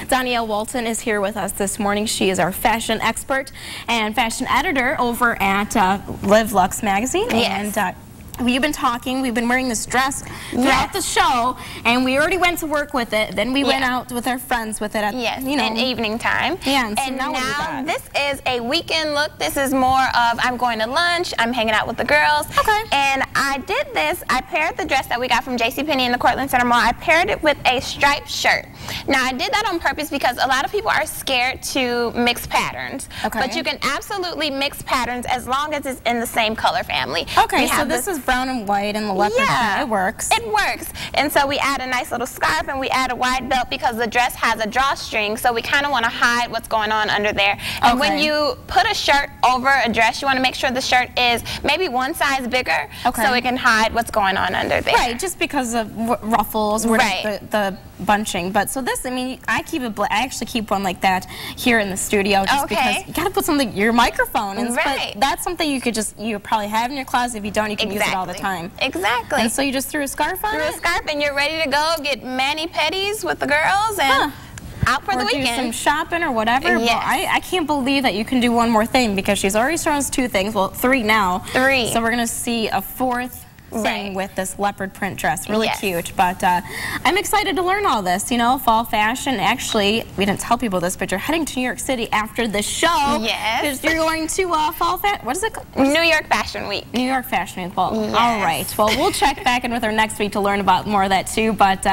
Danielle Walton is here with us this morning. She is our fashion expert and fashion editor over at Live Lux magazine. Yes. And we've been talking, we've been wearing this dress throughout the show, and we already went to work with it. Then we went out with our friends with it at, in evening time. Yeah, and now this is a weekend look. This is more of I'm going to lunch, I'm hanging out with the girls. Okay. And I did this, I paired the dress that we got from JCPenney in the Cortland Center Mall, I paired it with a striped shirt. Now I did that on purpose because a lot of people are scared to mix patterns. Okay. But you can absolutely mix patterns as long as it's in the same color family. Okay, so this is brown and white and the leopard. Yeah, it works. It works. And so we add a nice little scarf and we add a wide belt because the dress has a drawstring, so we kind of want to hide what's going on under there. And when you put a shirt over a dress, you want to make sure the shirt is maybe one size bigger so it can hide what's going on under there. Right, just because of ruffles or the bunching. But so this, I mean, I actually keep one like that here in the studio just because you got to put something, your microphone. And but that's something you probably have in your closet. If you don't, you can use it all the time. Exactly. And so you just threw a scarf on it? Threw a scarf and you're ready to go get mani-pedis with the girls and out for the weekend. Do some shopping or whatever. Yes. Well, I can't believe that you can do one more thing because she's already shown us two things. Well, three now. Three. So we're going to see a fourth thing with this leopard print dress. Really cute. But I'm excited to learn all this, you know, fall fashion. Actually, we didn't tell people this, but you're heading to New York City after the show. Yes. Because you're going to fall fashion. What is it called? New York Fashion Week. New York Fashion Week. Well, all right. Well, we'll check back in with her next week to learn about more of that too. But